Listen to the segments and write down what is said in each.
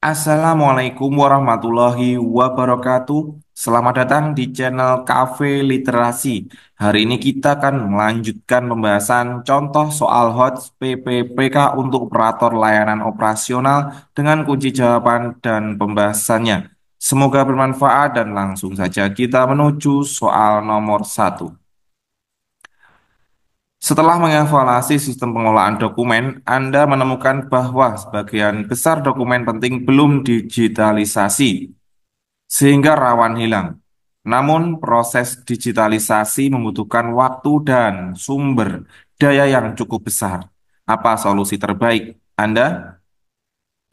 Assalamualaikum warahmatullahi wabarakatuh. Selamat datang di channel Cafe Literasi. Hari ini kita akan melanjutkan pembahasan contoh soal HOTS PPPK untuk operator layanan operasional dengan kunci jawaban dan pembahasannya. Semoga bermanfaat dan langsung saja kita menuju soal nomor satu. Setelah mengevaluasi sistem pengelolaan dokumen, Anda menemukan bahwa sebagian besar dokumen penting belum digitalisasi, sehingga rawan hilang. Namun, proses digitalisasi membutuhkan waktu dan sumber daya yang cukup besar. Apa solusi terbaik Anda?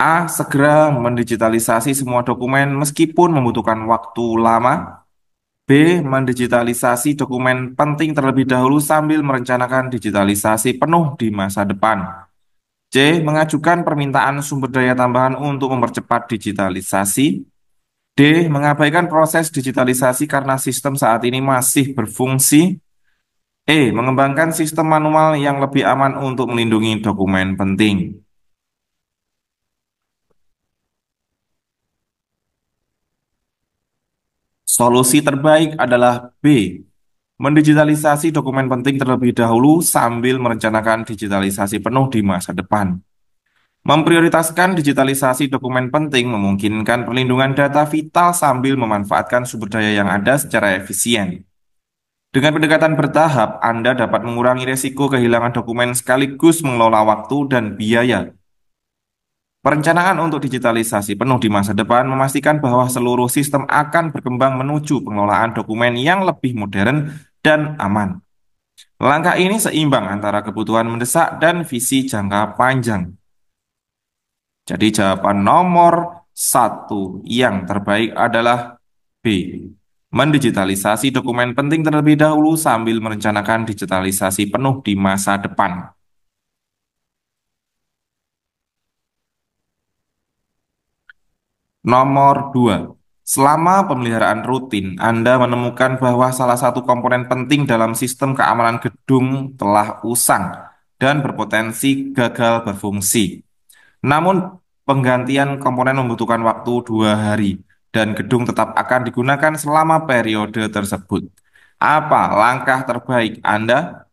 A. Segera mendigitalisasi semua dokumen meskipun membutuhkan waktu lama. B. Mendigitalisasi dokumen penting terlebih dahulu sambil merencanakan digitalisasi penuh di masa depan. C. Mengajukan permintaan sumber daya tambahan untuk mempercepat digitalisasi. D. Mengabaikan proses digitalisasi karena sistem saat ini masih berfungsi. E. Mengembangkan sistem manual yang lebih aman untuk melindungi dokumen penting. Solusi terbaik adalah B. Mendigitalisasi dokumen penting terlebih dahulu sambil merencanakan digitalisasi penuh di masa depan. Memprioritaskan digitalisasi dokumen penting memungkinkan perlindungan data vital sambil memanfaatkan sumber daya yang ada secara efisien. Dengan pendekatan bertahap, Anda dapat mengurangi risiko kehilangan dokumen sekaligus mengelola waktu dan biaya. Perencanaan untuk digitalisasi penuh di masa depan memastikan bahwa seluruh sistem akan berkembang menuju pengelolaan dokumen yang lebih modern dan aman. Langkah ini seimbang antara kebutuhan mendesak dan visi jangka panjang. Jadi jawaban nomor satu yang terbaik adalah B. Mendigitalisasi dokumen penting terlebih dahulu sambil merencanakan digitalisasi penuh di masa depan. Nomor 2. Selama pemeliharaan rutin, Anda menemukan bahwa salah satu komponen penting dalam sistem keamanan gedung telah usang dan berpotensi gagal berfungsi. Namun, penggantian komponen membutuhkan waktu 2 hari, dan gedung tetap akan digunakan selama periode tersebut. Apa langkah terbaik Anda?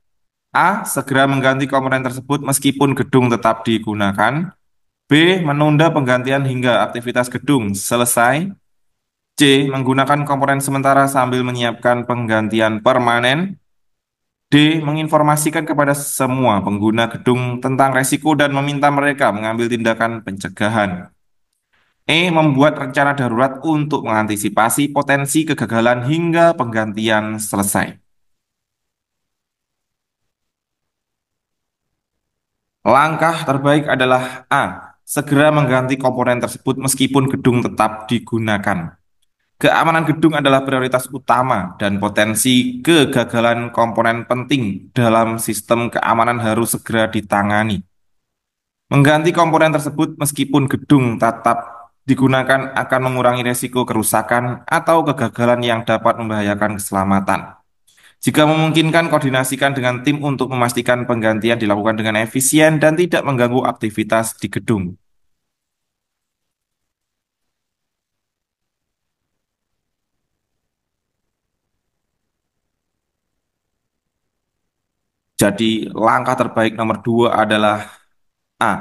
A. Segera mengganti komponen tersebut meskipun gedung tetap digunakan. B. Menunda penggantian hingga aktivitas gedung selesai. C. Menggunakan komponen sementara sambil menyiapkan penggantian permanen. D. Menginformasikan kepada semua pengguna gedung tentang resiko dan meminta mereka mengambil tindakan pencegahan. E. Membuat rencana darurat untuk mengantisipasi potensi kegagalan hingga penggantian selesai. Langkah terbaik adalah A. Segera mengganti komponen tersebut meskipun gedung tetap digunakan. Keamanan gedung adalah prioritas utama dan potensi kegagalan komponen penting dalam sistem keamanan harus segera ditangani. Mengganti komponen tersebut meskipun gedung tetap digunakan akan mengurangi risiko kerusakan atau kegagalan yang dapat membahayakan keselamatan. Jika memungkinkan, koordinasikan dengan tim untuk memastikan penggantian dilakukan dengan efisien dan tidak mengganggu aktivitas di gedung. Jadi, langkah terbaik nomor 2 adalah A.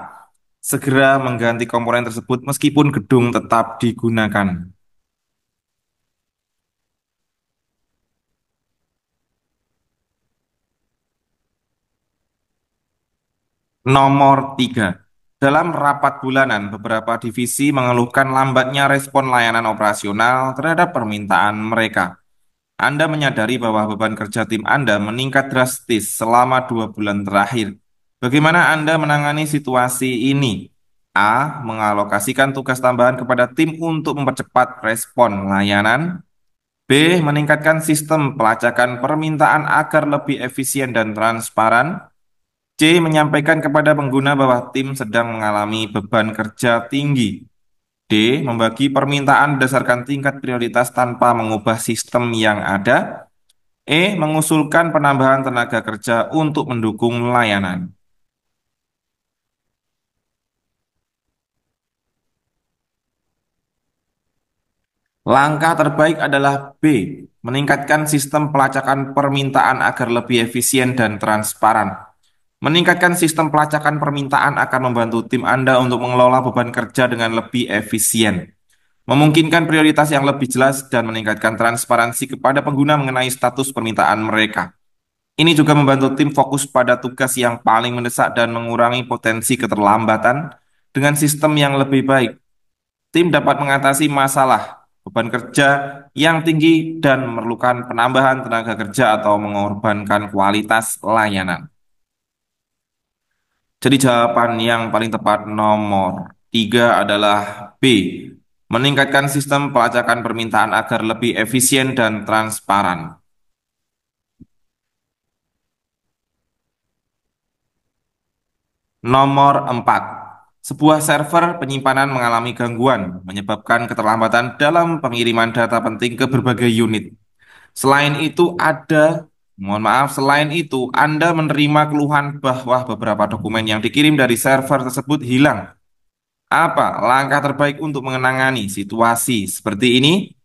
Segera mengganti komponen tersebut meskipun gedung tetap digunakan. Nomor 3. Dalam rapat bulanan, beberapa divisi mengeluhkan lambatnya respon layanan operasional terhadap permintaan mereka. Anda menyadari bahwa beban kerja tim Anda meningkat drastis selama 2 bulan terakhir. Bagaimana Anda menangani situasi ini? A. Mengalokasikan tugas tambahan kepada tim untuk mempercepat respon layanan. B. Meningkatkan sistem pelacakan permintaan agar lebih efisien dan transparan. C. Menyampaikan kepada pengguna bahwa tim sedang mengalami beban kerja tinggi. D. Membagi permintaan berdasarkan tingkat prioritas tanpa mengubah sistem yang ada. E. Mengusulkan penambahan tenaga kerja untuk mendukung layanan. Langkah terbaik adalah B, meningkatkan sistem pelacakan permintaan agar lebih efisien dan transparan. Meningkatkan sistem pelacakan permintaan akan membantu tim Anda untuk mengelola beban kerja dengan lebih efisien, memungkinkan prioritas yang lebih jelas, dan meningkatkan transparansi kepada pengguna mengenai status permintaan mereka. Ini juga membantu tim fokus pada tugas yang paling mendesak dan mengurangi potensi keterlambatan. Dengan sistem yang lebih baik, tim dapat mengatasi masalah beban kerja yang tinggi dan memerlukan penambahan tenaga kerja atau mengorbankan kualitas layanan. Jadi jawaban yang paling tepat nomor 3 adalah B. Meningkatkan sistem pelacakan permintaan agar lebih efisien dan transparan. Nomor 4. Sebuah server penyimpanan mengalami gangguan, menyebabkan keterlambatan dalam pengiriman data penting ke berbagai unit. Selain itu, Anda menerima keluhan bahwa beberapa dokumen yang dikirim dari server tersebut hilang. Apa langkah terbaik untuk menangani situasi seperti ini?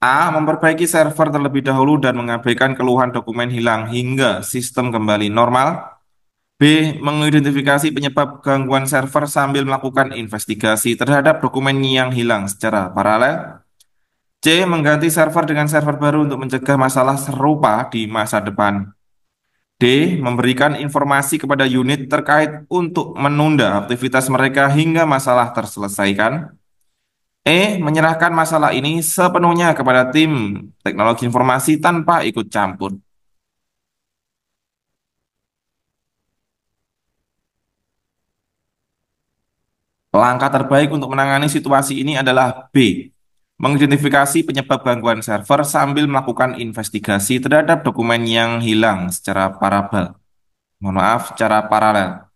A. Memperbaiki server terlebih dahulu dan mengabaikan keluhan dokumen hilang hingga sistem kembali normal. B. Mengidentifikasi penyebab gangguan server sambil melakukan investigasi terhadap dokumen yang hilang secara paralel. C. Mengganti server dengan server baru untuk mencegah masalah serupa di masa depan. D. Memberikan informasi kepada unit terkait untuk menunda aktivitas mereka hingga masalah terselesaikan. Menyerahkan masalah ini sepenuhnya kepada tim teknologi informasi tanpa ikut campur. Langkah terbaik untuk menangani situasi ini adalah B. Mengidentifikasi penyebab gangguan server sambil melakukan investigasi terhadap dokumen yang hilang secara parabel. Mohon maaf, secara paralel.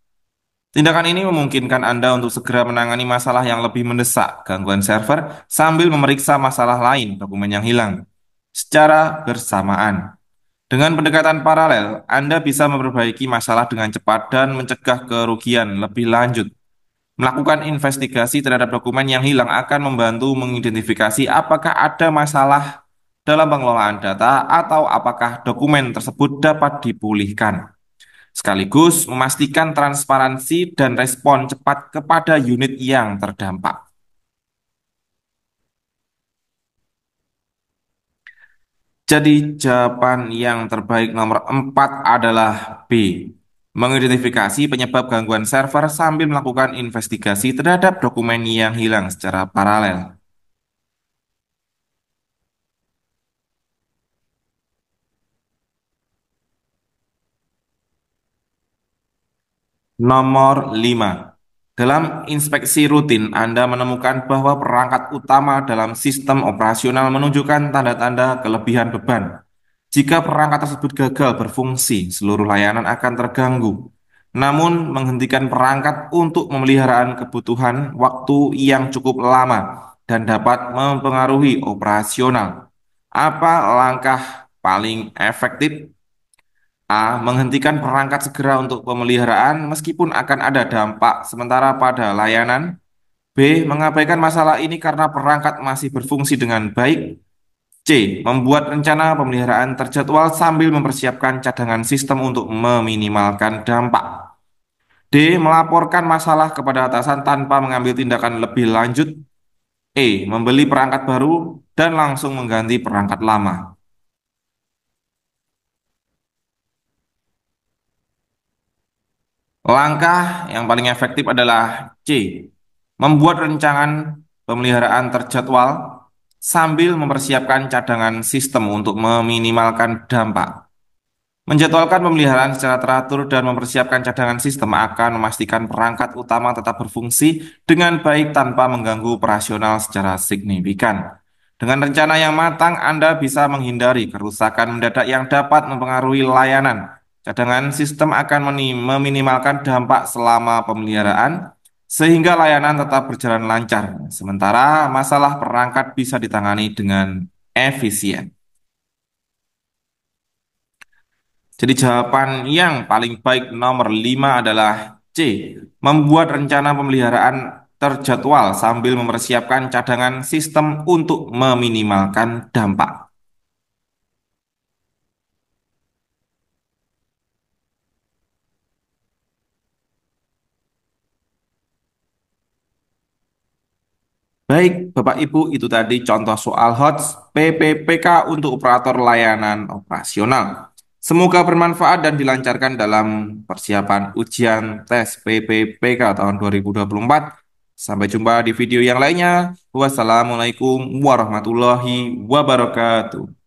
Tindakan ini memungkinkan Anda untuk segera menangani masalah yang lebih mendesak, gangguan server, sambil memeriksa masalah lain, dokumen yang hilang, secara bersamaan. Dengan pendekatan paralel, Anda bisa memperbaiki masalah dengan cepat dan mencegah kerugian lebih lanjut. Melakukan investigasi terhadap dokumen yang hilang akan membantu mengidentifikasi apakah ada masalah dalam pengelolaan data atau apakah dokumen tersebut dapat dipulihkan, sekaligus memastikan transparansi dan respon cepat kepada unit yang terdampak. Jadi jawaban yang terbaik nomor 4 adalah B. Mengidentifikasi penyebab gangguan server sambil melakukan investigasi terhadap dokumen yang hilang secara paralel. Nomor 5. Dalam inspeksi rutin, Anda menemukan bahwa perangkat utama dalam sistem operasional menunjukkan tanda-tanda kelebihan beban. Jika perangkat tersebut gagal berfungsi, seluruh layanan akan terganggu. Namun, menghentikan perangkat untuk pemeliharaan kebutuhan waktu yang cukup lama dan dapat mempengaruhi operasional. Apa langkah paling efektif? A. Menghentikan perangkat segera untuk pemeliharaan meskipun akan ada dampak sementara pada layanan. B. Mengabaikan masalah ini karena perangkat masih berfungsi dengan baik. C. Membuat rencana pemeliharaan terjadwal sambil mempersiapkan cadangan sistem untuk meminimalkan dampak. D. Melaporkan masalah kepada atasan tanpa mengambil tindakan lebih lanjut. Membeli perangkat baru dan langsung mengganti perangkat lama. Langkah yang paling efektif adalah C. Membuat rencangan pemeliharaan terjadwal sambil mempersiapkan cadangan sistem untuk meminimalkan dampak. Menjadwalkan pemeliharaan secara teratur dan mempersiapkan cadangan sistem akan memastikan perangkat utama tetap berfungsi dengan baik tanpa mengganggu operasional secara signifikan. Dengan rencana yang matang, Anda bisa menghindari kerusakan mendadak yang dapat mempengaruhi layanan. Cadangan sistem akan meminimalkan dampak selama pemeliharaan, sehingga layanan tetap berjalan lancar. Sementara masalah perangkat bisa ditangani dengan efisien. Jadi jawaban yang paling baik nomor 5 adalah C. Membuat rencana pemeliharaan terjadwal sambil mempersiapkan cadangan sistem untuk meminimalkan dampak. Baik, Bapak Ibu, itu tadi contoh soal HOTS PPPK untuk operator layanan operasional. Semoga bermanfaat dan dilancarkan dalam persiapan ujian tes PPPK tahun 2024. Sampai jumpa di video yang lainnya. Wassalamualaikum warahmatullahi wabarakatuh.